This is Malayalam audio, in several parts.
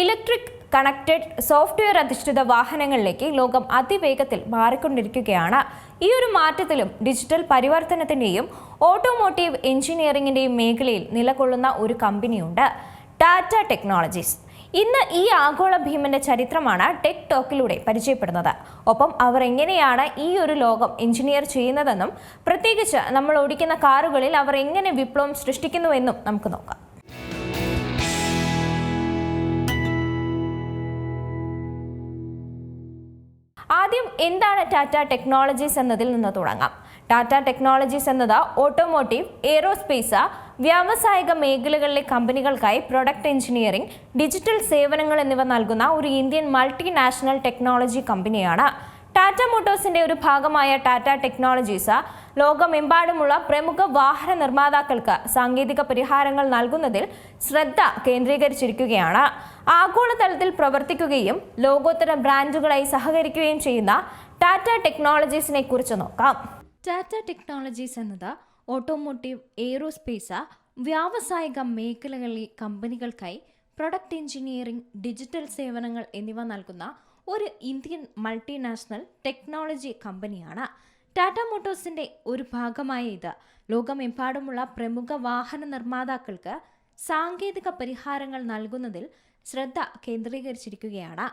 ഇലക്ട്രിക് കണക്റ്റഡ് സോഫ്റ്റ്വെയർ അധിഷ്ഠിത വാഹനങ്ങളിലേക്ക് ലോകം അതിവേഗത്തിൽ മാറിക്കൊണ്ടിരിക്കുകയാണ്. ഈ ഒരു മാറ്റത്തിലും ഡിജിറ്റൽ പരിവർത്തനത്തിന്റെയും ഓട്ടോമോട്ടീവ് എഞ്ചിനീയറിംഗിന്റെയും മേഖലയിൽ നിലകൊള്ളുന്ന ഒരു കമ്പനിയുണ്ട്, ടാറ്റ ടെക്നോളജീസ്. ഇന്ന് ഈ ആഗോള ഭീമന്റെ ചരിത്രമാണ് ടെക് ടോക്കിലൂടെ പരിചയപ്പെടുന്നത്. ഒപ്പം അവർ എങ്ങനെയാണ് ഈ ഒരു ലോകം എഞ്ചിനീയർ ചെയ്യുന്നതെന്നും പ്രത്യേകിച്ച് നമ്മൾ ഓടിക്കുന്ന കാറുകളിൽ അവർ എങ്ങനെ വിപ്ലവം സൃഷ്ടിക്കുന്നുവെന്നും നമുക്ക് നോക്കാം. ആദ്യം എന്താണ് ടാറ്റ ടെക്നോളജീസ് എന്നതിൽ നിന്ന് തുടങ്ങാം. ടാറ്റ ടെക്നോളജീസ് എന്നത് ഓട്ടോമോട്ടീവ്, എയ്റോസ്പേസ്, വ്യാവസായിക മേഖലകളിലെ കമ്പനികൾക്കായി പ്രൊഡക്റ്റ് എഞ്ചിനീയറിംഗ്, ഡിജിറ്റൽ സേവനങ്ങൾ എന്നിവ നൽകുന്ന ഒരു ഇന്ത്യൻ മൾട്ടിനാഷണൽ ടെക്നോളജി കമ്പനിയാണ്. ടാറ്റ മോട്ടോഴ്സിന്റെ ഒരു ഭാഗമായ ടാറ്റ ടെക്നോളജീസ് ലോകമെമ്പാടുമുള്ള പ്രമുഖ വാഹന നിർമ്മാതാക്കൾക്ക് സാങ്കേതിക പരിഹാരങ്ങൾ നൽകുന്നതിൽ ശ്രദ്ധ കേന്ദ്രീകരിച്ചിരിക്കുകയാണ്. ആഗോളതലത്തിൽ പ്രവർത്തിക്കുകയും ലോകോത്തര ബ്രാൻഡുകളായി സഹകരിക്കുകയും ചെയ്യുന്ന ടാറ്റ ടെക്നോളജീസിനെ കുറിച്ച് നോക്കാം. ടാറ്റ ടെക്നോളജീസ് എന്നത് ഓട്ടോമോട്ടീവ്, എയ്റോസ്പേസ്, വ്യാവസായിക മേഖലകളിലെ കമ്പനികൾക്കായി പ്രൊഡക്റ്റ് എഞ്ചിനീയറിംഗ്, ഡിജിറ്റൽ സേവനങ്ങൾ എന്നിവ നൽകുന്ന ഒരു ഇന്ത്യൻ മൾട്ടിനാഷണൽ ടെക്നോളജി കമ്പനിയാണ്. ടാറ്റ മോട്ടോഴ്സിന്റെ ഒരു ഭാഗമായ ഇത് ലോകമെമ്പാടുമുള്ള പ്രമുഖ വാഹന നിർമ്മാതാക്കൾക്ക് സാങ്കേതിക പരിഹാരങ്ങൾ നൽകുന്നതിൽ ശ്രദ്ധ കേന്ദ്രീകരിച്ചിരിക്കുകയാണ്.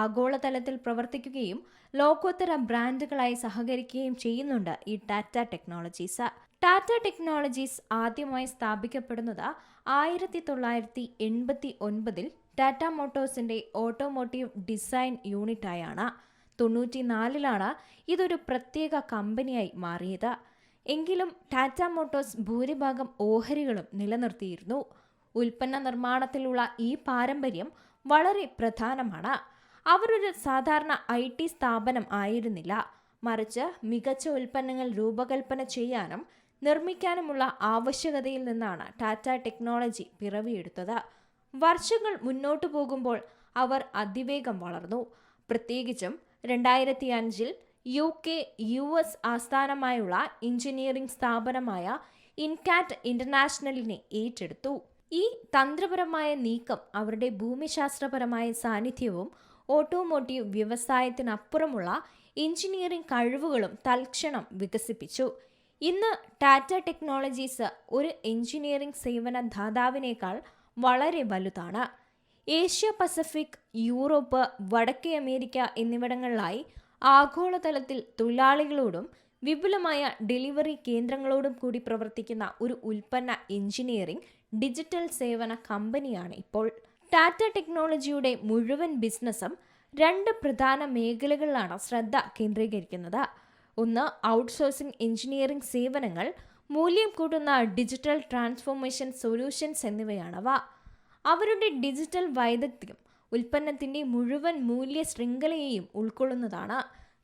ആഗോളതലത്തിൽ പ്രവർത്തിക്കുകയും ലോകോത്തര ബ്രാൻഡുകളായി സഹകരിക്കുകയും ചെയ്യുന്നുണ്ട് ഈ ടാറ്റ ടെക്നോളജീസ്. ടാറ്റ ടെക്നോളജീസ് ആദ്യമായി സ്ഥാപിക്കപ്പെടുന്നത് 1989 ടാറ്റ മോട്ടോഴ്സിന്റെ ഓട്ടോമോട്ടീവ് ഡിസൈൻ യൂണിറ്റായാണ്. 94 ഇതൊരു പ്രത്യേക കമ്പനിയായി മാറിയത്. എങ്കിലും ടാറ്റ മോട്ടോഴ്സ് ഭൂരിഭാഗം ഓഹരികളും നിലനിർത്തിയിരുന്നു. ഉൽപ്പന്ന നിർമ്മാണത്തിലുള്ള ഈ പാരമ്പര്യം വളരെ പ്രധാനമാണ്. അവരൊരു സാധാരണ IT സ്ഥാപനം ആയിരുന്നില്ല, മറിച്ച് മികച്ച ഉൽപ്പന്നങ്ങൾ രൂപകൽപ്പന ചെയ്യാനും നിർമ്മിക്കാനുമുള്ള ആവശ്യകതയിൽ നിന്നാണ് ടാറ്റ ടെക്നോളജി പിറവിയെടുത്തത്. വർഷങ്ങൾ മുന്നോട്ടു പോകുമ്പോൾ അവർ അതിവേഗം വളർന്നു. പ്രത്യേകിച്ചും 2005 UK, US ആസ്ഥാനമായുള്ള എഞ്ചിനീയറിംഗ് സ്ഥാപനമായ ഇൻകാറ്റ് ഇന്റർനാഷണലിനെ ഏറ്റെടുത്തു. ഈ തന്ത്രപരമായ നീക്കം അവരുടെ ഭൂമിശാസ്ത്രപരമായ സാന്നിധ്യവും ഓട്ടോമോട്ടീവ് വ്യവസായത്തിനപ്പുറമുള്ള എഞ്ചിനീയറിംഗ് കഴിവുകളും തൽക്ഷണം വികസിപ്പിച്ചു. ഇന്ന് ടാറ്റ ടെക്നോളജീസ് ഒരു എഞ്ചിനീയറിംഗ് സേവന ദാതാവിനേക്കാൾ വളരെ വലുതാണ്. ഏഷ്യ പസഫിക്, യൂറോപ്പ്, വടക്കേ അമേരിക്ക എന്നിവിടങ്ങളിലായി ആഗോളതലത്തിൽ തൊഴിലാളികളോടും വിപുലമായ ഡെലിവറി കേന്ദ്രങ്ങളോടും കൂടി പ്രവർത്തിക്കുന്ന ഒരു ഉൽപ്പന്ന എഞ്ചിനീയറിംഗ്, ഡിജിറ്റൽ സേവന കമ്പനിയാണ് ഇപ്പോൾ. ടാറ്റ ടെക്നോളജിയുടെ മുഴുവൻ ബിസിനസ്സും 2 പ്രധാന മേഖലകളിലാണ് ശ്രദ്ധ കേന്ദ്രീകരിക്കുന്നത്. ഒന്ന്, ഔട്ട്സോഴ്സിംഗ് എഞ്ചിനീയറിംഗ് സേവനങ്ങൾ, മൂല്യം കൂട്ടുന്ന ഡിജിറ്റൽ ട്രാൻസ്ഫോർമേഷൻ സൊല്യൂഷൻസ് എന്നിവയാണവ. അവരുടെ ഡിജിറ്റൽ വൈദഗ്ധ്യം ഉൽപ്പന്നത്തിൻ്റെ മുഴുവൻ മൂല്യ ശൃംഖലയെയും ഉൾക്കൊള്ളുന്നതാണ്.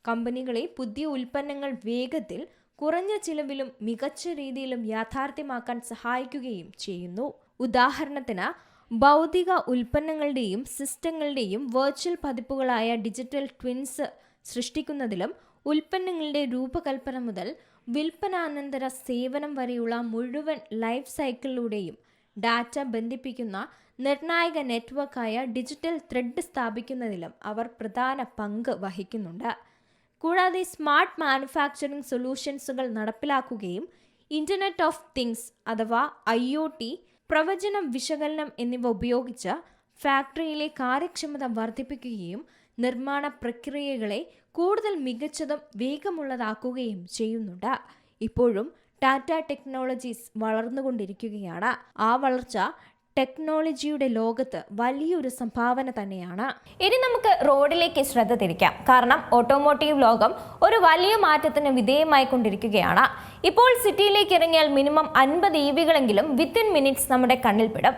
കമ്പനികളെ പുതിയ ഉൽപ്പന്നങ്ങൾ വേഗത്തിൽ, കുറഞ്ഞ ചിലവിലും മികച്ച രീതിയിലും യാഥാർത്ഥ്യമാക്കാൻ സഹായിക്കുകയും ചെയ്യുന്നു. ഉദാഹരണത്തിന്, ഭൗതിക ഉൽപ്പന്നങ്ങളുടെയും സിസ്റ്റങ്ങളുടെയും വെർച്വൽ പതിപ്പുകളായ ഡിജിറ്റൽ ട്വിൻസ് സൃഷ്ടിക്കുന്നതിലും ഉൽപ്പന്നങ്ങളുടെ രൂപകൽപ്പന മുതൽ വിൽപ്പനാനന്തര സേവനം വരെയുള്ള മുഴുവൻ ലൈഫ് സൈക്കിളിലൂടെയും ഡാറ്റ ബന്ധിപ്പിക്കുന്ന നിർണായക നെറ്റ്വർക്കായ ഡിജിറ്റൽ ത്രെഡ് സ്ഥാപിക്കുന്നതിലും അവർ പ്രധാന പങ്ക് വഹിക്കുന്നുണ്ട്. കൂടാതെ സ്മാർട്ട് മാനുഫാക്ചറിംഗ് സൊല്യൂഷൻസുകൾ നടപ്പിലാക്കുകയും ഇന്റർനെറ്റ് ഓഫ് തിങ്സ് അഥവാ IoT, പ്രവചനം, വിശകലനം എന്നിവ ഉപയോഗിച്ച് ഫാക്ടറിയിലെ കാര്യക്ഷമത വർദ്ധിപ്പിക്കുകയും നിർമ്മാണ പ്രക്രിയകളെ കൂടുതൽ മികച്ചതും വേഗമുള്ളതാക്കുകയും ചെയ്യുന്നുണ്ട്. ഇപ്പോഴും ടാറ്റ ടെക്നോളജീസ് വളർന്നുകൊണ്ടിരിക്കുകയാണ്. ആ വളർച്ച ടെക്നോളജിയുടെ ലോകത്ത് വലിയൊരു സംഭാവന തന്നെയാണ്. ഇനി നമുക്ക് റോഡിലേക്ക് ശ്രദ്ധ തിരിക്കാം. കാരണം ഓട്ടോമോട്ടീവ് ലോകം ഒരു വലിയ മാറ്റത്തിന് വിധേയമായി കൊണ്ടിരിക്കുകയാണ്. ഇപ്പോൾ സിറ്റിയിലേക്ക് ഇറങ്ങിയാൽ മിനിമം 50 EVകളെങ്കിലും വിത്തിൻ മിനിറ്റ്സ് നമ്മുടെ കണ്ണിൽപ്പെടും.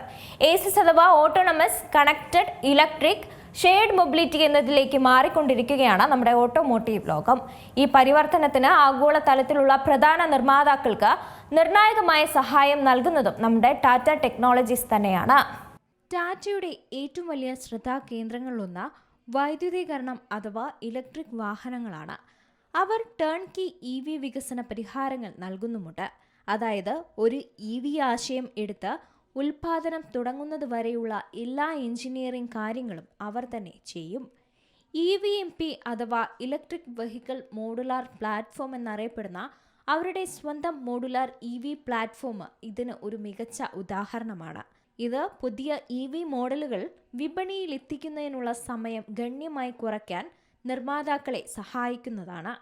ACs അഥവാ autonomous, connected, electric, shared mobility എന്നതിലേക്ക് മാറിക്കൊണ്ടിരിക്കുകയാണ് നമ്മുടെ ഓട്ടോമോട്ടീവ് ലോകം. ഈ പരിവർത്തനത്തിന് ആഗോളതലത്തിലുള്ള പ്രധാന നിർമ്മാതാക്കൾക്ക് നിർണായകമായ സഹായം നൽകുന്നതും നമ്മുടെ ടാറ്റ ടെക്നോളജീസ് തന്നെയാണ്. ടാറ്റയുടെ ഏറ്റവും വലിയ ശ്രദ്ധാകേന്ദ്രങ്ങളിലൊന്ന് വൈദ്യുതീകരണം അഥവാ ഇലക്ട്രിക് വാഹനങ്ങളാണ്. അവർ ടേൺകി EV വികസന പരിഹാരങ്ങൾ നൽകുന്നുമുണ്ട്. അതായത് ഒരു EV ആശയം എടുത്ത് ഉൽപാദനം തുടങ്ങുന്നതുവരെയുള്ള എല്ലാ എഞ്ചിനീയറിംഗ് കാര്യങ്ങളും അവർ തന്നെ ചെയ്യും. EVMP അഥവാ ഇലക്ട്രിക് വെഹിക്കിൾ മോഡുലാർ പ്ലാറ്റ്ഫോം എന്നറിയപ്പെടുന്ന അവരുടെ സ്വന്തം മോഡുലാർ EV പ്ലാറ്റ്ഫോം ഇതിന് ഒരു മികച്ച ഉദാഹരണമാണ്. ഇത് പുതിയ EV മോഡലുകൾ വിപണിയിൽ എത്തിക്കുന്നതിനുള്ള സമയം ഗണ്യമായി കുറയ്ക്കാൻ നിർമ്മാതാക്കളെ സഹായിക്കുന്നതാണ്.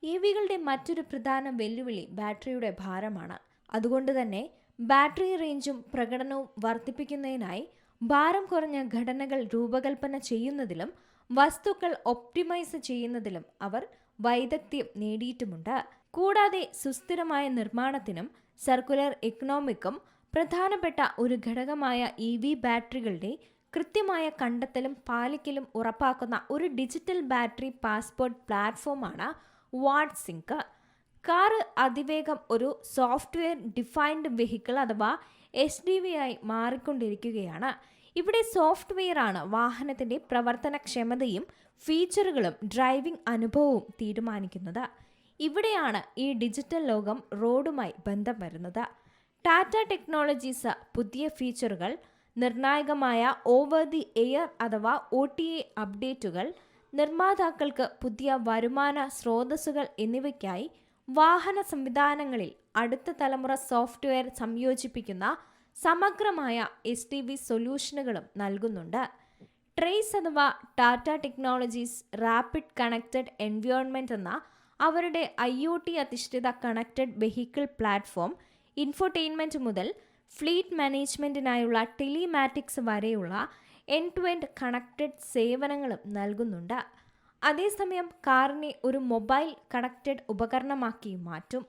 EVകളുടെ മറ്റൊരു പ്രധാന വെല്ലുവിളി ബാറ്ററിയുടെ ഭാരമാണ്. അതുകൊണ്ട് തന്നെ ബാറ്ററി റേഞ്ചും പ്രകടനവും വർദ്ധിപ്പിക്കുന്നതിനായി ഭാരം കുറഞ്ഞ ഘടനകൾ രൂപകൽപ്പന ചെയ്യുന്നതിലും വസ്തുക്കൾ ഒപ്റ്റിമൈസ് ചെയ്യുന്നതിലും അവർ വൈദഗ്ധ്യം നേടിയിട്ടുമുണ്ട്. കൂടാതെ സുസ്ഥിരമായ നിർമ്മാണത്തിനും സർക്കുലർ ഇക്കണോമിക്കും പ്രധാനപ്പെട്ട ഒരു ഘടകമായ EV ബാറ്ററികളുടെ കൃത്യമായ കണ്ടെത്തലും പാലിക്കലും ഉറപ്പാക്കുന്ന ഒരു ഡിജിറ്റൽ ബാറ്ററി പാസ്പോർട്ട് പ്ലാറ്റ്ഫോമാണ് വാട്ട് സിങ്ക്. കാറ് അതിവേഗം ഒരു സോഫ്റ്റ്വെയർ ഡിഫൈൻഡ് വെഹിക്കിൾ അഥവാ SDV ആയി മാറിക്കൊണ്ടിരിക്കുകയാണ്. ഇവിടെ സോഫ്റ്റ്വെയർ ആണ് വാഹനത്തിൻ്റെ പ്രവർത്തനക്ഷമതയും ഫീച്ചറുകളും ഡ്രൈവിംഗ് അനുഭവവും തീരുമാനിക്കുന്നത്. ഇവിടെയാണ് ഈ ഡിജിറ്റൽ ലോകം റോഡുമായി ബന്ധം വരുന്നത്. ടാറ്റ ടെക്നോളജീസ് പുതിയ ഫീച്ചറുകൾ, നിർണായകമായ ഓവർ ദി എയർ അഥവാ OTA അപ്ഡേറ്റുകൾ, നിർമ്മാതാക്കൾക്ക് പുതിയ വരുമാന സ്രോതസ്സുകൾ എന്നിവയ്ക്കായി വാഹന സംവിധാനങ്ങളിൽ അടുത്ത തലമുറ സോഫ്റ്റ്വെയർ സംയോജിപ്പിക്കുന്ന സമഗ്രമായ SDV സൊല്യൂഷനുകളും നൽകുന്നുണ്ട്. ട്രേസ് അഥവാ Tata technologies rapid connected environment എന്ന അവരുടെ IoT അധിഷ്ഠിത കണക്റ്റഡ് വെഹിക്കിൾ പ്ലാറ്റ്ഫോം ഇൻഫോർടൈൻമെൻറ്റ് മുതൽ ഫ്ലീറ്റ് മാനേജ്മെൻറ്റിനായുള്ള ടെലിമാറ്റിക്സ് വരെയുള്ള എൻഡ് ടു എൻഡ് കണക്റ്റഡ് സേവനങ്ങളും നൽകുന്നുണ്ട്. അതേസമയം കാറിനെ ഒരു മൊബൈൽ കണക്റ്റഡ് ഉപകരണമാക്കി മാറ്റും.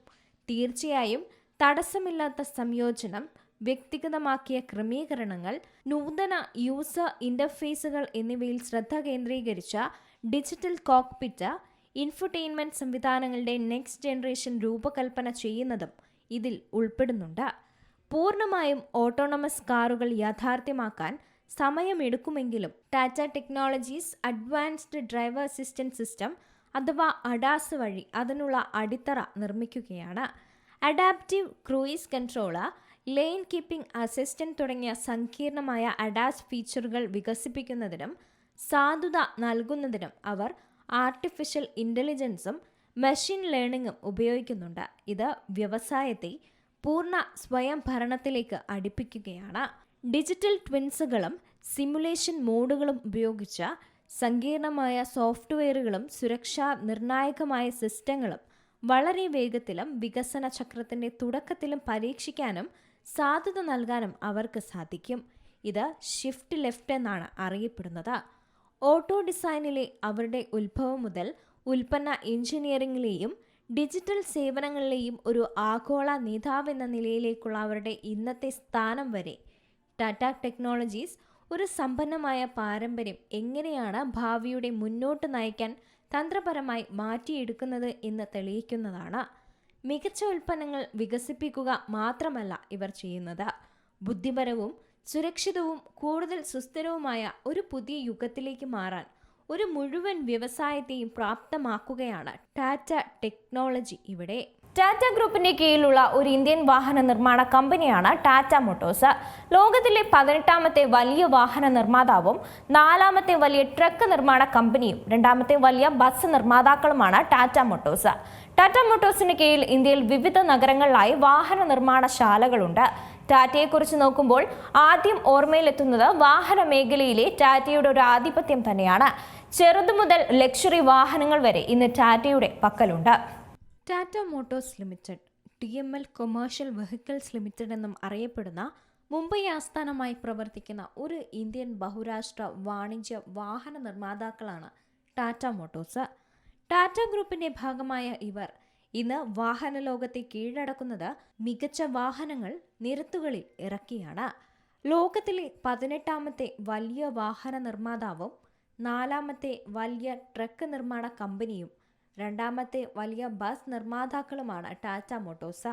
തീർച്ചയായും തടസ്സമില്ലാത്ത സംയോജനം, വ്യക്തിഗതമാക്കിയ ക്രമീകരണങ്ങൾ, നൂതന യൂസർ ഇൻ്റർഫേസുകൾ എന്നിവയിൽ ശ്രദ്ധ കേന്ദ്രീകരിച്ച ഡിജിറ്റൽ കോക്പിറ്റ്, ഇൻഫോർടൈൻമെൻറ്റ് സംവിധാനങ്ങളുടെ നെക്സ്റ്റ് ജനറേഷൻ രൂപകൽപ്പന ചെയ്യുന്നതും ഇതിൽ ഉൾപ്പെടുന്നുണ്ട്. പൂർണ്ണമായും ഓട്ടോണമസ് കാറുകൾ യാഥാർത്ഥ്യമാക്കാൻ സമയമെടുക്കുമെങ്കിലും Tata technologies advanced driver assistant system അഥവാ ADAS വഴി അതിനുള്ള അടിത്തറ നിർമ്മിക്കുകയാണ്. Adaptive cruise controller, lane keeping assistant തുടങ്ങിയ സങ്കീർണമായ ADAS ഫീച്ചറുകൾ വികസിപ്പിക്കുന്നതിനും സാധുത നൽകുന്നതിനും അവർ ആർട്ടിഫിഷ്യൽ ഇൻ്റലിജൻസും മെഷീൻ ലേണിംഗും ഉപയോഗിക്കുന്നുണ്ട്. ഇത് വ്യവസായത്തെ പൂർണ്ണ സ്വയം ഭരണത്തിലേക്ക് അടുപ്പിക്കുകയാണ്. ഡിജിറ്റൽ ട്വിൻസുകളും സിമുലേഷൻ മോഡുകളും ഉപയോഗിച്ച സങ്കീർണമായ സോഫ്റ്റ്വെയറുകളും സുരക്ഷാ നിർണായകമായ സിസ്റ്റങ്ങളും വളരെ വേഗത്തിലും വികസന ചക്രത്തിൻ്റെ തുടക്കത്തിലും പരീക്ഷിക്കാനും സാധ്യത നൽകാനും അവർക്ക് സാധിക്കും. ഇത് ഷിഫ്റ്റ് ലെഫ്റ്റ് എന്നാണ് അറിയപ്പെടുന്നത്. ഓട്ടോ ഡിസൈനിലെ അവരുടെ ഉത്ഭവം മുതൽ ഉൽപ്പന്ന എഞ്ചിനീയറിംഗിലെയും ഡിജിറ്റൽ സേവനങ്ങളിലെയും ഒരു ആഗോള നേതാവെന്ന നിലയിലേക്കുള്ള അവരുടെ ഇന്നത്തെ സ്ഥാനം വരെ ടാറ്റ ടെക്നോളജീസ് ഒരു സമ്പന്നമായ പാരമ്പര്യം എങ്ങനെയാണ് ഭാവിയുടെ മുന്നോട്ട് നയിക്കാൻ തന്ത്രപരമായി മാറ്റിയെടുക്കുന്നത് എന്ന് തെളിയിക്കുന്നതാണ്. മികച്ച ഉൽപ്പന്നങ്ങൾ വികസിപ്പിക്കുക മാത്രമല്ല ഇവർ ചെയ്യുന്നത്, ബുദ്ധിപരവും സുരക്ഷിതവും കൂടുതൽ സുസ്ഥിരവുമായ ഒരു പുതിയ യുഗത്തിലേക്ക് മാറാൻ ഒരു മുഴുവൻ വ്യവസായത്തെയും പ്രാപ്തമാക്കുകയാണ് ടാറ്റ ടെക്നോളജി ഇവിടെ. ടാറ്റ ഗ്രൂപ്പിന്റെ കീഴിലുള്ള ഒരു ഇന്ത്യൻ വാഹന നിർമ്മാണ കമ്പനിയാണ് ടാറ്റ മോട്ടോഴ്സ്. ലോകത്തിലെ 18ാമത്തെ വലിയ വാഹന നിർമ്മാതാവും 4ാമത്തെ വലിയ ട്രക്ക് നിർമ്മാണ കമ്പനിയും 2ാമത്തെ വലിയ ബസ് നിർമ്മാതാക്കളുമാണ് ടാറ്റ മോട്ടോഴ്സ്. ടാറ്റ മോട്ടോഴ്സിന് കീഴിൽ ഇന്ത്യയിൽ വിവിധ നഗരങ്ങളിലായി വാഹന നിർമ്മാണശാലകളുണ്ട്. ടാറ്റയെക്കുറിച്ച് നോക്കുമ്പോൾ ആദ്യം ഓർമ്മയിലെത്തുന്നത് വാഹന മേഖലയിലെ ടാറ്റയുടെ ഒരു ആധിപത്യം തന്നെയാണ്. ചെറുതു മുതൽ ലക്ഷറി വാഹനങ്ങൾ വരെ ഇന്ന് ടാറ്റയുടെ പക്കലുണ്ട്. Tata Motors limited, TML commercial vehicles limited എന്നും അറിയപ്പെടുന്ന മുംബൈ ആസ്ഥാനമായി പ്രവർത്തിക്കുന്ന ഒരു ഇന്ത്യൻ ബഹുരാഷ്ട്ര വാണിജ്യ വാഹന നിർമ്മാതാക്കളാണ് ടാറ്റ മോട്ടോഴ്സ്. ടാറ്റ ഗ്രൂപ്പിന്റെ ഭാഗമായ ഇവർ ഇന്ന് വാഹന ലോകത്തെ കീഴടക്കുന്നത് മികച്ച വാഹനങ്ങൾ നിരത്തുകളിൽ ഇറക്കിയാണ്. ലോകത്തിലെ 18ാമത്തെ വലിയ വാഹന നിർമ്മാതാവും 4ാമത്തെ വലിയ ട്രക്ക് നിർമ്മാണ കമ്പനിയും 2ാമത്തെ വലിയ ബസ് നിർമ്മാതാക്കളുമാണ് ടാറ്റ മോട്ടോഴ്സ്.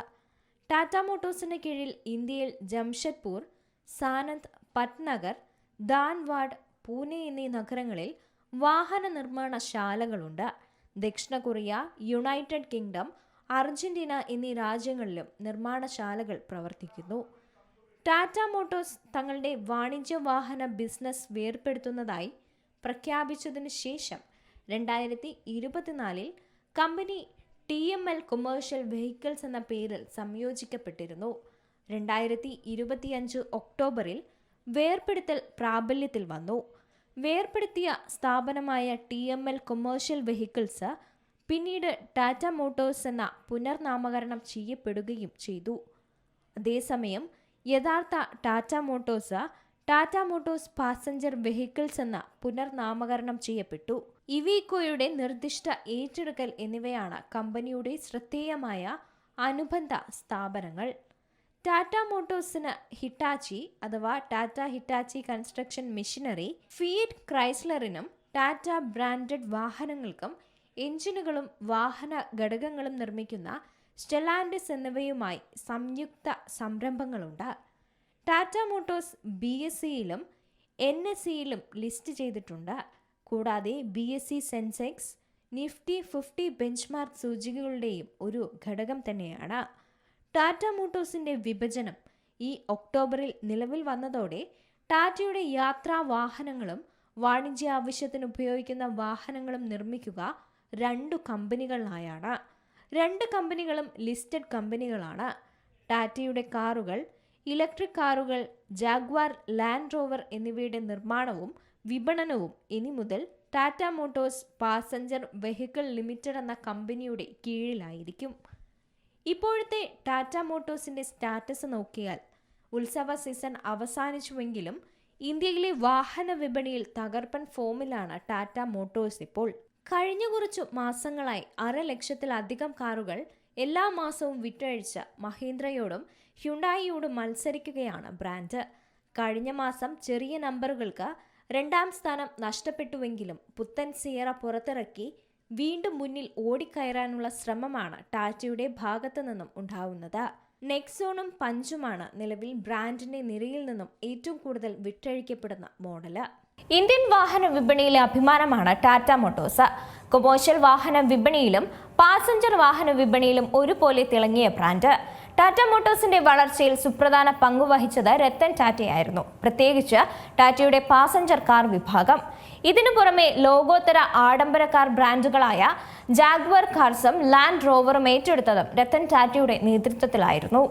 ടാറ്റ മോട്ടോഴ്സിന് കീഴിൽ ഇന്ത്യയിൽ ജംഷഡ്പൂർ, സാനന്ദ്, പട്നഗർ, ധാൻവാഡ്, പൂനെ എന്നീ നഗരങ്ങളിൽ വാഹന നിർമ്മാണശാലകളുണ്ട്. ദക്ഷിണ കൊറിയ, യുണൈറ്റഡ് കിങ്ഡം, അർജന്റീന എന്നീ രാജ്യങ്ങളിലും നിർമ്മാണശാലകൾ പ്രവർത്തിക്കുന്നു. ടാറ്റ മോട്ടോഴ്സ് തങ്ങളുടെ വാണിജ്യ വാഹന ബിസിനസ് വേർപെടുത്തുന്നതായി പ്രഖ്യാപിച്ചതിനു ശേഷം 2024 കമ്പനി TML കൊമേഴ്ഷ്യൽ വെഹിക്കിൾസ് എന്ന പേരിൽ സംയോജിക്കപ്പെട്ടിരുന്നു. 2025 ഒക്ടോബറിൽ വേർപെടുത്തൽ പ്രാബല്യത്തിൽ വന്നു. വേർപെടുത്തിയ സ്ഥാപനമായ TML കൊമേഴ്ഷ്യൽ വെഹിക്കിൾസ് പിന്നീട് ടാറ്റ മോട്ടോഴ്സ് എന്ന പുനർനാമകരണം ചെയ്യപ്പെടുകയും ചെയ്തു. അതേസമയം യഥാർത്ഥ ടാറ്റ മോട്ടോഴ്സ് പാസഞ്ചർ വെഹിക്കിൾസ് എന്ന പുനർനാമകരണം ചെയ്യപ്പെട്ടു. ഇവീക്കോയുടെ നിർദ്ദിഷ്ട ഏറ്റെടുക്കൽ എന്നിവയാണ് കമ്പനിയുടെ ശ്രദ്ധേയമായ അനുബന്ധ സ്ഥാപനങ്ങൾ. ടാറ്റ മോട്ടോഴ്സിന് ഹിറ്റാച്ചി അഥവാ Tata Hitachi construction machinery, Fiat ക്രൈസ്ലറിനും ടാറ്റ ബ്രാൻഡഡ് വാഹനങ്ങൾക്കും എഞ്ചിനുകളും വാഹന ഘടകങ്ങളും നിർമ്മിക്കുന്ന സ്റ്റെലാൻഡിസ് എന്നിവയുമായി സംയുക്ത സംരംഭങ്ങളുണ്ട്. ടാറ്റ മോട്ടോഴ്സ് BSEയിലും NSEയിലും ലിസ്റ്റ് ചെയ്തിട്ടുണ്ട്. കൂടാതെ BSE സെൻസെക്സ്, നിഫ്റ്റി 50 ബെഞ്ച്മാർക്ക് സൂചികകളുടെയും ഒരു ഘടകം തന്നെയാണ്. ടാറ്റ മോട്ടോഴ്സിന്റെ വിഭജനം ഈ ഒക്ടോബറിൽ നിലവിൽ വന്നതോടെ ടാറ്റയുടെ യാത്രാ വാഹനങ്ങളും വാണിജ്യ ആവശ്യത്തിന് ഉപയോഗിക്കുന്ന വാഹനങ്ങളും നിർമ്മിക്കുക 2 കമ്പനികളായാണ്. 2 കമ്പനികളും ലിസ്റ്റഡ് കമ്പനികളാണ്. ടാറ്റയുടെ കാറുകൾ, ഇലക്ട്രിക് കാറുകൾ, ജാഗ്വാർ, ലാൻഡ് റോവർ എന്നിവയുടെ നിർമ്മാണവും വിപണനവും ഇനി മുതൽ Tata Motors passenger vehicle limited എന്ന കമ്പനിയുടെ കീഴിലായിരിക്കും. ഇപ്പോഴത്തെ ടാറ്റ മോട്ടോഴ്സിന്റെ സ്റ്റാറ്റസ് നോക്കിയാൽ ഉത്സവ സീസൺ അവസാനിച്ചുവെങ്കിലും ഇന്ത്യയിലെ വാഹന വിപണിയിൽ തകർപ്പൻ ഫോമിലാണ് ടാറ്റ മോട്ടോഴ്സ് ഇപ്പോൾ. കഴിഞ്ഞ കുറച്ചു മാസങ്ങളായി 500,000-ലധികം കാറുകൾ എല്ലാ മാസവും വിറ്റഴിച്ച് മഹീന്ദ്രയോടും ഹ്യുണ്ടായിയോടും മത്സരിക്കുകയാണ് ബ്രാൻഡ്. കഴിഞ്ഞ മാസം ചെറിയ നമ്പറുകൾക്ക് 2ാം സ്ഥാനം നഷ്ടപ്പെട്ടുവെങ്കിലും പുത്തൻ സിയറ പുറത്തിറക്കി വീണ്ടും മുന്നിൽ ഓടിക്കയറാനുള്ള ശ്രമമാണ് ടാറ്റയുടെ ഭാഗത്തു നിന്നും ഉണ്ടാവുന്നത്. നെക്സോണും പഞ്ചുമാണ് നിലവിൽ ബ്രാൻഡിന്റെ നിരയിൽ നിന്നും ഏറ്റവും കൂടുതൽ വിറ്റഴിക്കപ്പെടുന്ന മോഡല്. ഇന്ത്യൻ വാഹന വിപണിയിലെ അഭിമാനമാണ് ടാറ്റ മോട്ടോഴ്സ്. കൊമേഴ്ഷ്യൽ വാഹന വിപണിയിലും പാസഞ്ചർ വാഹന വിപണിയിലും ഒരുപോലെ തിളങ്ങിയ ബ്രാൻഡ്. ടാറ്റ മോട്ടോഴ്സിന്റെ വളർച്ചയിൽ സുപ്രധാന പങ്കുവഹിച്ചത് രത്തൻ ടാറ്റയായിരുന്നു, പ്രത്യേകിച്ച് ടാറ്റയുടെ പാസഞ്ചർ കാർ വിഭാഗം. ഇതിനു പുറമെ ലോകോത്തര ആഡംബര കാർ ബ്രാൻഡുകളായ ജാഗ്വർ കാർസും ലാൻഡ് റോവറും ഏറ്റെടുത്തതും രത്തൻ ടാറ്റയുടെ നേതൃത്വത്തിലായിരുന്നു.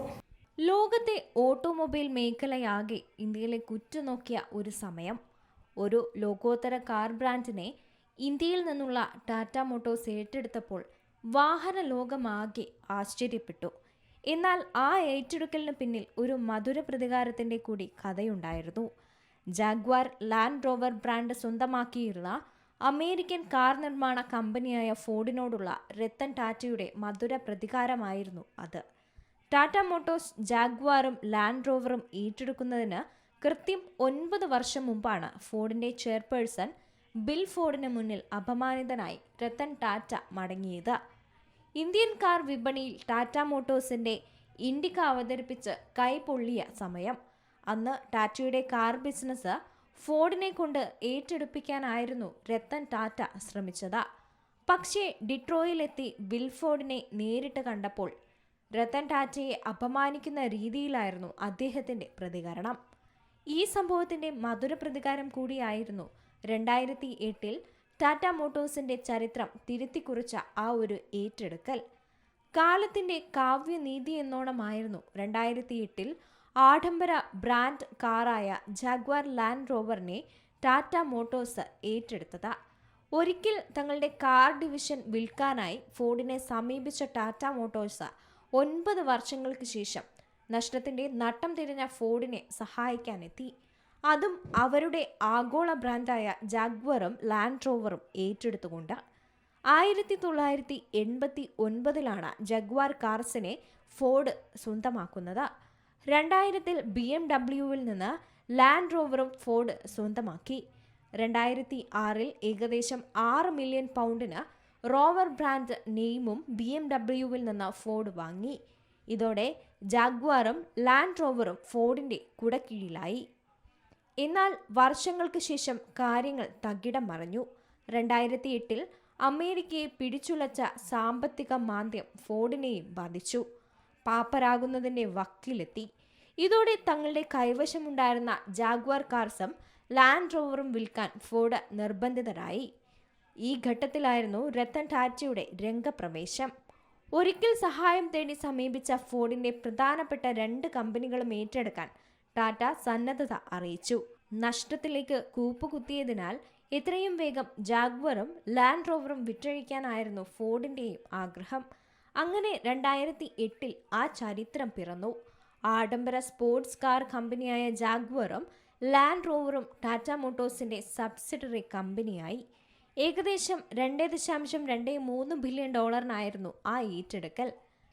ലോകത്തെ ഓട്ടോമൊബൈൽ മേഖലയാകെ ഇന്ത്യയിലേക്ക് ഉറ്റുനോക്കിയ ഒരു സമയം. ഒരു ലോകോത്തര കാർ ബ്രാൻഡിനെ ഇന്ത്യയിൽ നിന്നുള്ള ടാറ്റ മോട്ടോഴ്സ് ഏറ്റെടുത്തപ്പോൾ വാഹന ലോകമാകെ ആശ്ചര്യപ്പെട്ടു. എന്നാൽ ആ ഏറ്റെടുക്കലിന് പിന്നിൽ ഒരു മധുര പ്രതികാരത്തിൻ്റെ കൂടി കഥയുണ്ടായിരുന്നു. ജാഗ്വാർ ലാൻഡ് റോവർ ബ്രാൻഡ് സ്വന്തമാക്കിയിരുന്ന അമേരിക്കൻ കാർ നിർമ്മാണ കമ്പനിയായ ഫോർഡിനോടുള്ള രത്തൻ ടാറ്റയുടെ മധുര പ്രതികാരമായിരുന്നു അത്. ടാറ്റ മോട്ടോഴ്സ് ജാഗ്വാറും ലാൻഡ് റോവറും ഏറ്റെടുക്കുന്നതിന് കൃത്യം 9 വർഷം മുമ്പാണ് ഫോർഡിന്റെ ചെയർപേഴ്സൺ ബിൽ ഫോർഡിന് മുന്നിൽ അപമാനിതനായി രത്തൻ ടാറ്റ മടങ്ങിയത്. ഇന്ത്യൻ കാർ വിപണിയിൽ ടാറ്റ മോട്ടോഴ്സിന്റെ ഇൻഡിക അവതരിപ്പിച്ച് കൈപൊള്ളിയ സമയം. അന്ന് ടാറ്റയുടെ കാർ ബിസിനസ് ഫോർഡിനെ കൊണ്ട് ഏറ്റെടുപ്പിക്കാനായിരുന്നു രത്തൻ ടാറ്റ ശ്രമിച്ചത്. പക്ഷേ ഡിട്രോയിലെത്തി ബിൽ ഫോർഡിനെ നേരിട്ട് കണ്ടപ്പോൾ രത്തൻ ടാറ്റയെ അപമാനിക്കുന്ന രീതിയിലായിരുന്നു അദ്ദേഹത്തിന്റെ പ്രതികരണം. ഈ സംഭവത്തിന്റെ മധുര പ്രതികാരം കൂടിയായിരുന്നു 2008 ടാറ്റ മോട്ടോഴ്സിന്റെ ചരിത്രം തിരുത്തിക്കുറിച്ച ആ ഒരു ഏറ്റെടുക്കൽ. കാലത്തിന്റെ കാവ്യനീതി എന്നോണമായിരുന്നു 2008 ആഡംബര ബ്രാൻഡ് കാറായ ജാഗ്വാർ ലാൻഡ് റോവറിനെ ടാറ്റ മോട്ടോഴ്സ് ഏറ്റെടുത്തത്. ഒരിക്കൽ തങ്ങളുടെ കാർ ഡിവിഷൻ വിൽക്കാനായി ഫോർഡിനെ സമീപിച്ച ടാറ്റ മോട്ടോഴ്സ് 9 വർഷങ്ങൾക്ക് ശേഷം നഷ്ടത്തിന്റെ നട്ടം തിരിഞ്ഞ ഫോർഡിനെ സഹായിക്കാനെത്തി. അതും അവരുടെ ആഗോള ബ്രാൻഡായ ജാഗ്വറും ലാൻഡ് റോവറും ഏറ്റെടുത്തുകൊണ്ട്. 1989 ജഗ്വാർ കാർസിനെ ഫോർഡ് സ്വന്തമാക്കുന്നത്. 2000 BMW നിന്ന് ലാൻഡ് റോവറും ഫോർഡ് സ്വന്തമാക്കി. 2006 ഏകദേശം 6 മില്യൺ പൗണ്ടിന് റോവർ ബ്രാൻഡ് നെയിമും BMW നിന്ന് ഫോർഡ് വാങ്ങി. ഇതോടെ ജാഗ്വാറും ലാൻഡ് റോവറും ഫോർഡിന്റെ കുടക്കീഴിലായി. എന്നാൽ വർഷങ്ങൾക്ക് ശേഷം കാര്യങ്ങൾ തകിടം മറിഞ്ഞു. 2008 അമേരിക്കയെ പിടിച്ചുലച്ച സാമ്പത്തിക മാന്ദ്യം ഫോർഡിനെയും ബാധിച്ചു. പാപ്പരാകുന്നതിൻ്റെ വക്കിലെത്തി. ഇതോടെ തങ്ങളുടെ കൈവശമുണ്ടായിരുന്ന ജാഗ്വാർ കാർസും ലാൻഡ് റോവറും വിൽക്കാൻ ഫോർഡ് നിർബന്ധിതരായി. ഈ ഘട്ടത്തിലായിരുന്നു രത്തൻ ടാറ്റയുടെ രംഗപ്രവേശം. ഒരിക്കൽ സഹായം തേടി സമീപിച്ച ഫോർഡിന്റെ പ്രധാനപ്പെട്ട 2 കമ്പനികളും ഏറ്റെടുക്കാൻ ടാറ്റ സന്നദ്ധത അറിയിച്ചു. നഷ്ടത്തിലേക്ക് കൂപ്പുകുത്തിയതിനാൽ എത്രയും വേഗം ജാഗ്വറും ലാൻഡ് റോവറും വിറ്റഴിക്കാനായിരുന്നു ഫോർഡിന്റെയും ആഗ്രഹം. അങ്ങനെ 2008 ആ ചരിത്രം പിറന്നു. ആഡംബര സ്പോർട്സ് കാർ കമ്പനിയായ ജാഗ്വറും ലാൻഡ് റോവറും ടാറ്റ മോട്ടോഴ്സിന്റെ സബ്സിഡറി കമ്പനിയായി. ഏകദേശം $2.23 ബില്യൺ ആ ഏറ്റെടുക്കൽ.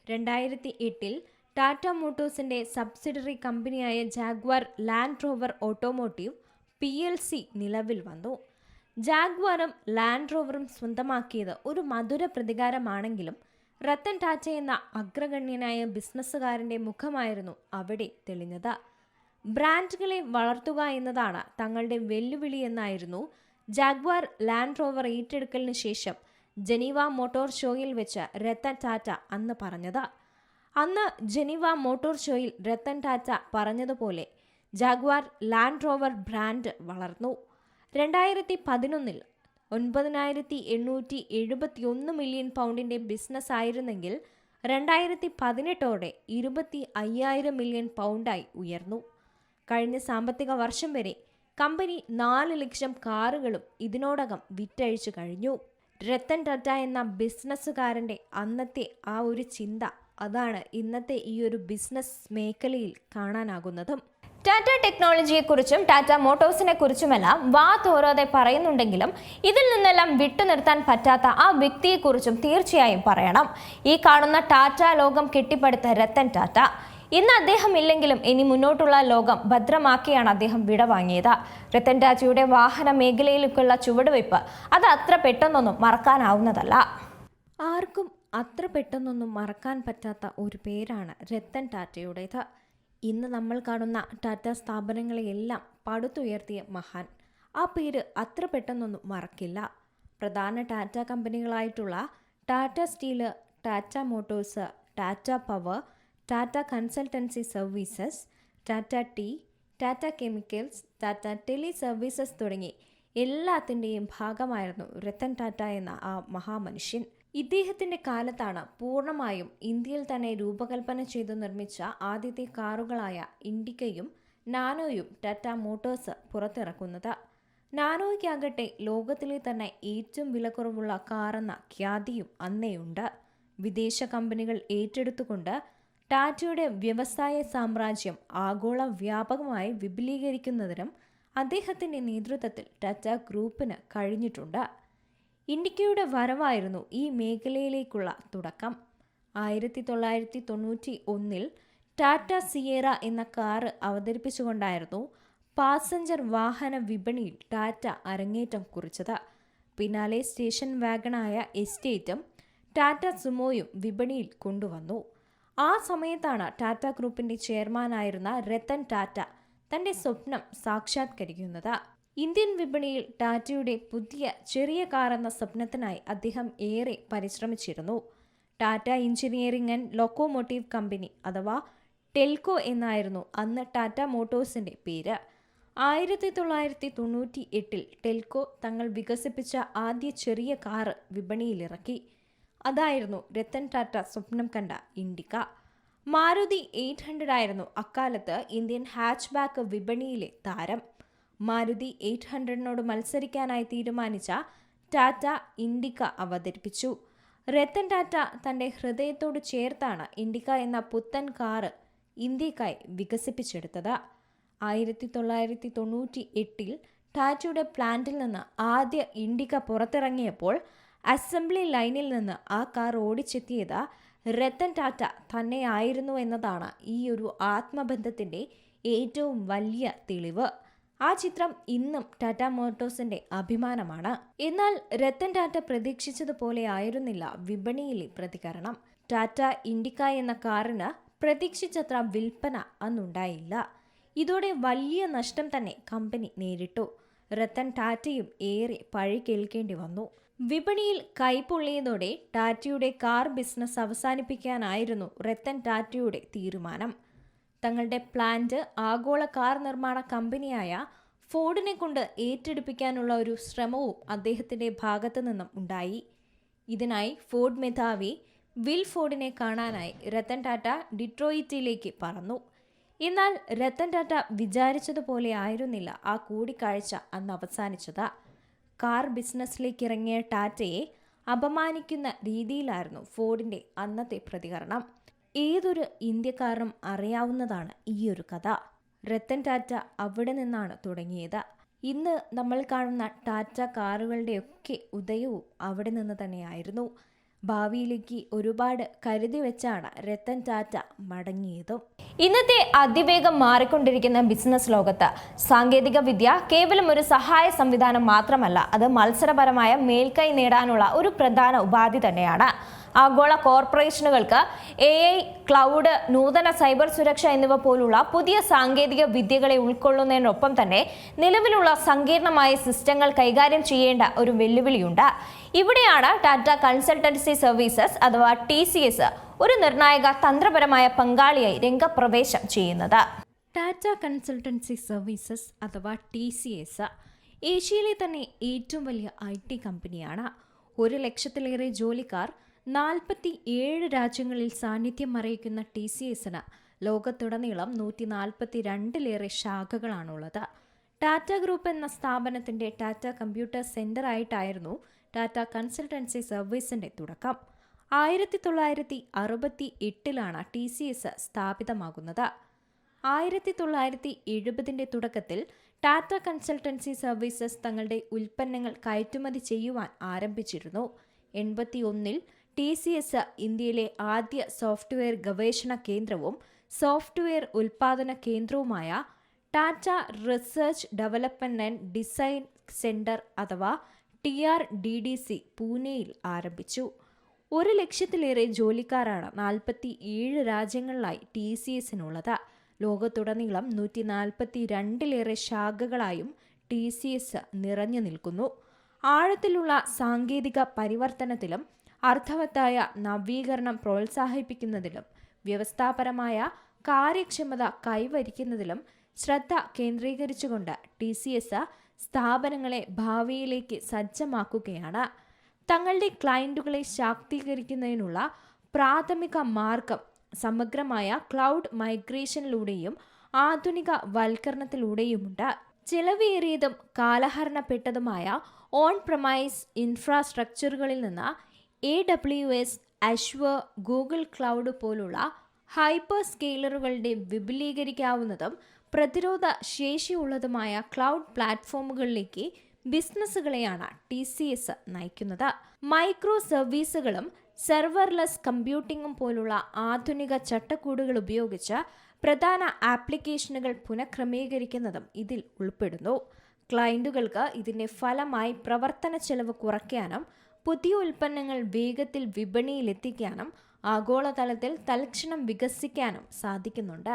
2008 ടാറ്റ മോട്ടോഴ്സിന്റെ സബ്സിഡറി കമ്പനിയായ Jaguar Land rover automotive PLC നിലവിൽ വന്നു. ജാഗ്വാറും ലാൻഡ് റോവറും സ്വന്തമാക്കിയത് ഒരു മധുര പ്രതികാരമാണെങ്കിലും രത്തൻ ടാറ്റ എന്ന അഗ്രഗണ്യനായ ബിസിനസ്സുകാരന്റെ മുഖമായിരുന്നു അവിടെ തെളിഞ്ഞത്. ബ്രാൻഡുകളെ വളർത്തുക എന്നതാണ് തങ്ങളുടെ വെല്ലുവിളി എന്നായിരുന്നു ജാഗ്വാർ ലാൻഡ് റോവർ ഏറ്റെടുക്കലിന് ശേഷം ജനീവ മോട്ടോർ ഷോയിൽ വെച്ച് രത്തൻ ടാറ്റ അന്ന് പറഞ്ഞത്. അന്ന് ജനീവ മോട്ടോർ ഷോയിൽ രത്തൻ ടാറ്റ പറഞ്ഞതുപോലെ ജാഗ്വാർ ലാൻഡ് റോവർ ബ്രാൻഡ് വളർന്നു. 2011 $9,871 മില്യൺ പൗണ്ടിന്റെ ബിസിനസ് ആയിരുന്നെങ്കിൽ 2018 $25,000 മില്യൺ പൗണ്ടായി ഉയർന്നു. കഴിഞ്ഞ സാമ്പത്തിക വർഷം വരെ കമ്പനി 4 ലക്ഷം കാറുകളും ഇതിനോടകം വിറ്റഴിച്ചു കഴിഞ്ഞു. രത്തൻ ടാറ്റ എന്ന ബിസിനസ്സുകാരൻ്റെ അന്നത്തെ ആ ഒരു ചിന്ത, അതാണ് ഇന്നത്തെ ഈ ഒരു ബിസിനസ് മേഖലയിൽ കാണാനാകുന്നതും. ടാറ്റ ടെക്നോളജിയെക്കുറിച്ചും ടാറ്റ മോട്ടോഴ്സിനെ കുറിച്ചുമെല്ലാം വാ തോരാതെ പറയുന്നുണ്ടെങ്കിലും ഇതിൽ നിന്നെല്ലാം വിട്ടുനിർത്താൻ പറ്റാത്ത ആ വ്യക്തിയെക്കുറിച്ചും തീർച്ചയായും പറയണം. ഈ കാണുന്ന ടാറ്റ ലോകം കെട്ടിപ്പടുത്ത രത്തൻ ടാറ്റ. ഇന്ന് അദ്ദേഹം ഇല്ലെങ്കിലും ഇനി മുന്നോട്ടുള്ള ലോകം ഭദ്രമാക്കിയാണ് അദ്ദേഹം വിടവാങ്ങിയത്. രത്തൻ ടാറ്റയുടെ വാഹന മേഖലയിലേക്കുള്ള ചുവടുവയ്പ് അത് അത്ര പെട്ടെന്നൊന്നും മറക്കാനാവുന്നതല്ല. ആർക്കും അത്ര പെട്ടെന്നൊന്നും മറക്കാൻ പറ്റാത്ത ഒരു പേരാണ് രത്തൻ ടാറ്റയുടേത്. ഇന്ന് നമ്മൾ കാണുന്ന ടാറ്റ സ്ഥാപനങ്ങളെയെല്ലാം പടുത്തുയർത്തിയ മഹാൻ. ആ പേര് അത്ര പെട്ടെന്നൊന്നും മറക്കില്ല. പ്രധാന ടാറ്റ കമ്പനികളായിട്ടുള്ള Tata Steel, Tata Motors, Tata Power, Tata Consultancy Services, Tata Tea, Tata Chemicals, Tata Tele Services തുടങ്ങി എല്ലാത്തിൻ്റെയും ഭാഗമായിരുന്നു രത്തൻ ടാറ്റ എന്ന ആ മഹാമനുഷ്യൻ. ഇദ്ദേഹത്തിൻ്റെ കാലത്താണ് പൂർണ്ണമായും ഇന്ത്യയിൽ തന്നെ രൂപകൽപ്പന ചെയ്തു നിർമ്മിച്ച ആദ്യത്തെ കാറുകളായ ഇൻഡിക്കയും നാനോയും ടാറ്റ മോട്ടോഴ്സ് പുറത്തിറക്കുന്നത്. നാനോയ്ക്കാകട്ടെ ലോകത്തിലെ തന്നെ ഏറ്റവും വിലക്കുറവുള്ള കാറെന്ന ഖ്യാതിയും അന്നേയുണ്ട്. വിദേശ കമ്പനികൾ ഏറ്റെടുത്തുകൊണ്ട് ടാറ്റയുടെ വ്യവസായ സാമ്രാജ്യം ആഗോള വ്യാപകമായി വിപുലീകരിക്കുന്നതിനും അദ്ദേഹത്തിൻ്റെ നേതൃത്വത്തിൽ ടാറ്റ ഗ്രൂപ്പിന് കഴിഞ്ഞിട്ടുണ്ട്. ഇൻഡിക്കയുടെ വരവായിരുന്നു ഈ മേഖലയിലേക്കുള്ള തുടക്കം. 1991 ടാറ്റ സിയേറ എന്ന കാറ് അവതരിപ്പിച്ചുകൊണ്ടായിരുന്നു പാസഞ്ചർ വാഹന വിപണിയിൽ ടാറ്റ അരങ്ങേറ്റം കുറിച്ചത്. പിന്നാലെ സ്റ്റേഷൻ വാഗണായ എസ്റ്റേറ്റും ടാറ്റ സുമോയും വിപണിയിൽ കൊണ്ടുവന്നു. ആ സമയത്താണ് ടാറ്റ ഗ്രൂപ്പിന്റെ ചെയർമാനായിരുന്ന രത്തൻ ടാറ്റ തന്റെ സ്വപ്നം സാക്ഷാത്കരിക്കുന്നത്. ഇന്ത്യൻ വിപണിയിൽ ടാറ്റയുടെ പുതിയ ചെറിയ കാർ എന്ന സ്വപ്നത്തിനായി അദ്ദേഹം ഏറെ പരിശ്രമിച്ചിരുന്നു. Tata Engineering and Locomotive Company അഥവാ ടെൽകോ എന്നായിരുന്നു അന്ന് ടാറ്റ മോട്ടോഴ്സിന്റെ പേര്. 1998 ടെൽകോ തങ്ങൾ വികസിപ്പിച്ച ആദ്യ ചെറിയ കാറ് വിപണിയിലിറക്കി. അതായിരുന്നു രത്തൻ ടാറ്റ സ്വപ്നം കണ്ട ഇൻഡിക്ക. മാരുതി 800 ആയിരുന്നു അക്കാലത്ത് ഇന്ത്യൻ ഹാച്ച് ബാക്ക് വിപണിയിലെ താരം. മാരുതി 800നോട് മത്സരിക്കാനായി തീരുമാനിച്ച ടാറ്റ ഇൻഡിക്ക അവതരിപ്പിച്ചു. രത്തൻ ടാറ്റ തൻ്റെ ഹൃദയത്തോട് ചേർത്താണ് ഇൻഡിക്ക എന്ന പുത്തൻ കാറ് ഇന്ത്യക്കായി വികസിപ്പിച്ചെടുത്തത്. 1998 ടാറ്റയുടെ പ്ലാന്റിൽ നിന്ന് ആദ്യ ഇൻഡിക്ക പുറത്തിറങ്ങിയപ്പോൾ അസംബ്ലി ലൈനിൽ നിന്ന് ആ കാർ ഓടിച്ചെത്തിയത് രത്തൻ ടാറ്റ തന്നെയായിരുന്നു എന്നതാണ് ഈ ഒരു ആത്മബന്ധത്തിൻ്റെ ഏറ്റവും വലിയ തെളിവ്. ആ ചിത്രം ഇന്നും ടാറ്റ മോട്ടോഴ്സിന്റെ അഭിമാനമാണ്. എന്നാൽ രത്തൻ ടാറ്റ പ്രതീക്ഷിച്ചതുപോലെ ആയിരുന്നില്ല വിപണിയിലെ പ്രതികരണം. ടാറ്റ ഇൻഡിക്ക എന്ന കാറിന് പ്രതീക്ഷിച്ചത്ര വിൽപ്പന അന്നുണ്ടായില്ല. ഇതോടെ വലിയ നഷ്ടം തന്നെ കമ്പനി നേരിട്ടു. രത്തൻ ടാറ്റയും ഏറെ പഴി കേൾക്കേണ്ടി വന്നു. വിപണിയിൽ കൈപ്പൊള്ളിയതോടെ ടാറ്റയുടെ കാർ ബിസിനസ് അവസാനിപ്പിക്കാനായിരുന്നു രത്തൻ ടാറ്റയുടെ തീരുമാനം. തങ്ങളുടെ പ്ലാന്റ് ആഗോള കാർ നിർമ്മാണ കമ്പനിയായ ഫോർഡിനെ കൊണ്ട് ഏറ്റെടുപ്പിക്കാനുള്ള ഒരു ശ്രമവും അദ്ദേഹത്തിൻ്റെ ഭാഗത്തു നിന്നും ഉണ്ടായി. ഇതിനായി ഫോർഡ് മേധാവി വിൽ ഫോർഡിനെ കാണാനായി രത്തൻ ടാറ്റ ഡിട്രോയിറ്റിലേക്ക് പറന്നു. എന്നാൽ രത്തൻ ടാറ്റ വിചാരിച്ചതുപോലെ ആയിരുന്നില്ല ആ കൂടിക്കാഴ്ച അന്ന് അവസാനിച്ചത്. കാർ ബിസിനസ്സിലേക്ക് ഇറങ്ങിയ ടാറ്റയെ അപമാനിക്കുന്ന രീതിയിലായിരുന്നു ഫോർഡിൻ്റെ അന്നത്തെ പ്രതികരണം. ഏതൊരു ഇന്ത്യക്കാരനും അറിയാവുന്നതാണ് ഈയൊരു കഥ. രത്തൻ ടാറ്റ അവിടെ നിന്നാണ് തുടങ്ങിയത്. ഇന്ന് നമ്മൾ കാണുന്ന ടാറ്റ കാറുകളുടെയൊക്കെ ഉദയവും അവിടെ നിന്ന് തന്നെയായിരുന്നു. ഭാവിയിലേക്ക് ഒരുപാട് കരുതി വെച്ചാണ് രത്തൻ ടാറ്റ മടങ്ങിയതും. ഇന്നത്തെ അതിവേഗം മാറിക്കൊണ്ടിരിക്കുന്ന ബിസിനസ് ലോകത്ത് സാങ്കേതിക വിദ്യ കേവലം ഒരു സഹായ സംവിധാനം മാത്രമല്ല, അത് മത്സരപരമായ മേൽക്കൈ നേടാനുള്ള ഒരു പ്രധാന ഉപാധി തന്നെയാണ്. ആഗോള കോർപ്പറേഷനുകൾക്ക് AI, ക്ലൗഡ്, നൂതന സൈബർ സുരക്ഷ എന്നിവ പോലുള്ള പുതിയ സാങ്കേതിക വിദ്യകളെ ഉൾക്കൊള്ളുന്നതിനൊപ്പം തന്നെ നിലവിലുള്ള സങ്കീർണമായ സിസ്റ്റങ്ങൾ കൈകാര്യം ചെയ്യേണ്ട ഒരു വെല്ലുവിളിയുണ്ട്. ഇവിടെയാണ് ടാറ്റ കൺസൾട്ടൻസി സർവീസസ് അഥവാ TCS ഒരു നിർണായക തന്ത്രപരമായ പങ്കാളിയായി രംഗപ്രവേശം ചെയ്യുന്നത്. ടാറ്റ കൺസൾട്ടൻസി സർവീസസ് അഥവാ TCS ഏഷ്യയിലെ തന്നെ ഏറ്റവും വലിയ IT കമ്പനിയാണ്. 1,00,000-ലേറെ ജോലിക്കാർ 47 രാജ്യങ്ങളിൽ സാന്നിധ്യം അറിയിക്കുന്ന TCSന് ലോകത്തുടനീളം 142-ലേറെ ശാഖകളാണുള്ളത്. ടാറ്റ ഗ്രൂപ്പ് എന്ന സ്ഥാപനത്തിൻ്റെ ടാറ്റ കമ്പ്യൂട്ടർ സെൻ്റർ ആയിട്ടായിരുന്നു ടാറ്റ കൺസൾട്ടൻസി സർവീസിൻ്റെ തുടക്കം. 1968-ലാണ് TCS സ്ഥാപിതമാകുന്നത്. 1970-ന്റെ തുടക്കത്തിൽ ടാറ്റ കൺസൾട്ടൻസി സർവീസസ് തങ്ങളുടെ ഉൽപ്പന്നങ്ങൾ കയറ്റുമതി ചെയ്യുവാൻ ആരംഭിച്ചിരുന്നു. 81-ൽ TCS ഇന്ത്യയിലെ ആദ്യ സോഫ്റ്റ്വെയർ ഗവേഷണ കേന്ദ്രവും സോഫ്റ്റ്വെയർ ഉൽപ്പാദന കേന്ദ്രവുമായ Tata Research Development and Design Centre അഥവാ TRDDC പൂനെയിൽ ആരംഭിച്ചു. 1,00,000-ലേറെ ജോലിക്കാരാണ് 47 രാജ്യങ്ങളിലായി TCSനുള്ളത്. ലോകത്തുടനീളം 142-ലേറെ ശാഖകളായും TCS നിറഞ്ഞു നിൽക്കുന്നു. ആഴത്തിലുള്ള സാങ്കേതിക പരിവർത്തനത്തിലും അർത്ഥവത്തായ നവീകരണം പ്രോത്സാഹിപ്പിക്കുന്നതിലും വ്യവസ്ഥാപരമായ കാര്യക്ഷമത കൈവരിക്കുന്നതിലും ശ്രദ്ധ കേന്ദ്രീകരിച്ചുകൊണ്ട് TCS സ്ഥാപനങ്ങളെ ഭാവിയിലേക്ക് സജ്ജമാക്കുകയാണ്. തങ്ങളുടെ ക്ലയൻറ്റുകളെ ശാക്തീകരിക്കുന്നതിനുള്ള പ്രാഥമിക മാർഗം സമഗ്രമായ ക്ലൗഡ് മൈഗ്രേഷനിലൂടെയും ആധുനിക വൽക്കരണത്തിലൂടെയുമുണ്ട്. ചിലവേറിയതും കാലഹരണപ്പെട്ടതുമായ ഓൺ പ്രമൈസ് ഇൻഫ്രാസ്ട്രക്ചറുകളിൽ നിന്ന് AWS, അഷ്വർ, ഗൂഗിൾ ക്ലൗഡ് പോലുള്ള ഹൈപ്പർ സ്കെയിലറുകളുടെ വിപുലീകരിക്കാവുന്നതും പ്രതിരോധ ശേഷിയുള്ളതുമായ ക്ലൗഡ് പ്ലാറ്റ്ഫോമുകളിലേക്ക് ബിസിനസ്സുകളെയാണ് TCS നയിക്കുന്നത്. മൈക്രോ സർവീസുകളും സെർവർലെസ് കമ്പ്യൂട്ടിംഗും പോലുള്ള ആധുനിക ചട്ടക്കൂടുകൾ ഉപയോഗിച്ച് പ്രധാന ആപ്ലിക്കേഷനുകൾ പുനഃക്രമീകരിക്കുന്നതും ഇതിൽ ഉൾപ്പെടുന്നു. ക്ലയൻറ്റുകൾക്ക് ഇതിൻ്റെ ഫലമായി പ്രവർത്തന ചെലവ് കുറയ്ക്കാനും പുതിയ ഉൽപ്പന്നങ്ങൾ വേഗത്തിൽ വിപണിയിലെത്തിക്കാനും ആഗോളതലത്തിൽ തൽക്ഷണം വികസിക്കാനും സാധിക്കുന്നുണ്ട്.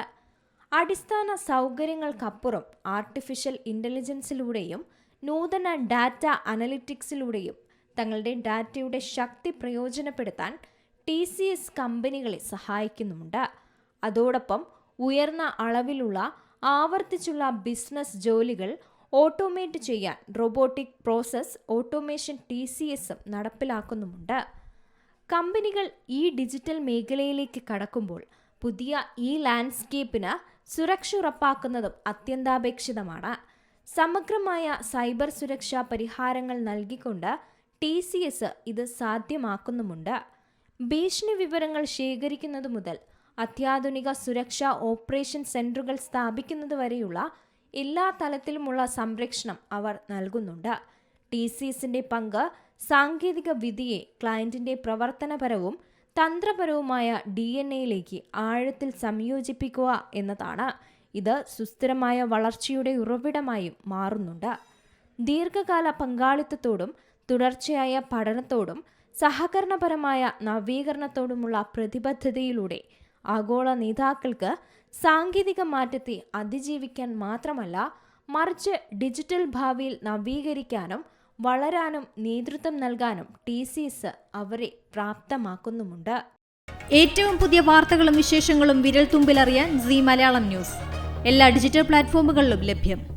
അടിസ്ഥാന സൗകര്യങ്ങൾക്കപ്പുറം ആർട്ടിഫിഷ്യൽ ഇൻ്റലിജൻസിലൂടെയും നൂതന ഡാറ്റ അനലിറ്റിക്സിലൂടെയും തങ്ങളുടെ ഡാറ്റയുടെ ശക്തി പ്രയോജനപ്പെടുത്താൻ TCS കമ്പനികളെ സഹായിക്കുന്നുമുണ്ട്. അതോടൊപ്പം ഉയർന്ന അളവിലുള്ള ആവർത്തിച്ചുള്ള ബിസിനസ് ജോലികൾ ഓട്ടോമേറ്റ് ചെയ്യാൻ റോബോട്ടിക് പ്രോസസ് ഓട്ടോമേഷൻ TCSും നടപ്പിലാക്കുന്നുമുണ്ട്. കമ്പനികൾ ഈ ഡിജിറ്റൽ മേഖലയിലേക്ക് കടക്കുമ്പോൾ പുതിയ ഈ ലാൻഡ്സ്കേപ്പിന് സുരക്ഷ ഉറപ്പാക്കുന്നതും അത്യന്താപേക്ഷിതമാണ്. സമഗ്രമായ സൈബർ സുരക്ഷാ പരിഹാരങ്ങൾ നൽകിക്കൊണ്ട് TCS ഇത് സാധ്യമാക്കുന്നുമുണ്ട്. ഭീഷണി വിവരങ്ങൾ ശേഖരിക്കുന്നത് മുതൽ അത്യാധുനിക സുരക്ഷാ ഓപ്പറേഷൻ സെന്ററുകൾ സ്ഥാപിക്കുന്നത് വരെയുള്ള എല്ലാ തലത്തിലുമുള്ള സംരക്ഷണം അവർ നൽകുന്നുണ്ട്. TCSന്റെ പങ്ക് സാങ്കേതിക വിദ്യയെ ക്ലയൻറ്റിൻ്റെ പ്രവർത്തനപരവും തന്ത്രപരവുമായ DNA-യിലേക്ക് ആഴത്തിൽ സംയോജിപ്പിക്കുക എന്നതാണ്. ഇത് സുസ്ഥിരമായ വളർച്ചയുടെ ഉറവിടമായും മാറുന്നുണ്ട്. ദീർഘകാല പങ്കാളിത്തത്തോടും തുടർച്ചയായ പഠനത്തോടും സഹകരണപരമായ നവീകരണത്തോടുമുള്ള പ്രതിബദ്ധതയിലൂടെ ആഗോള നേതാക്കൾക്ക് സാങ്കേതിക മാറ്റത്തെ അതിജീവിക്കാൻ മാത്രമല്ല, മറിച്ച് ഡിജിറ്റൽ ഭാവിയിൽ നവീകരിക്കാനും വളരാനും നേതൃത്വം നൽകാനും TCS അവരെ പ്രാപ്തമാക്കുന്നുമുണ്ട്. ഏറ്റവും പുതിയ വാർത്തകളും വിശേഷങ്ങളും വിരൽ തുമ്പിലറിയാൻ സീ മലയാളം ന്യൂസ് എല്ലാ ഡിജിറ്റൽ പ്ലാറ്റ്ഫോമുകളിലും ലഭ്യം.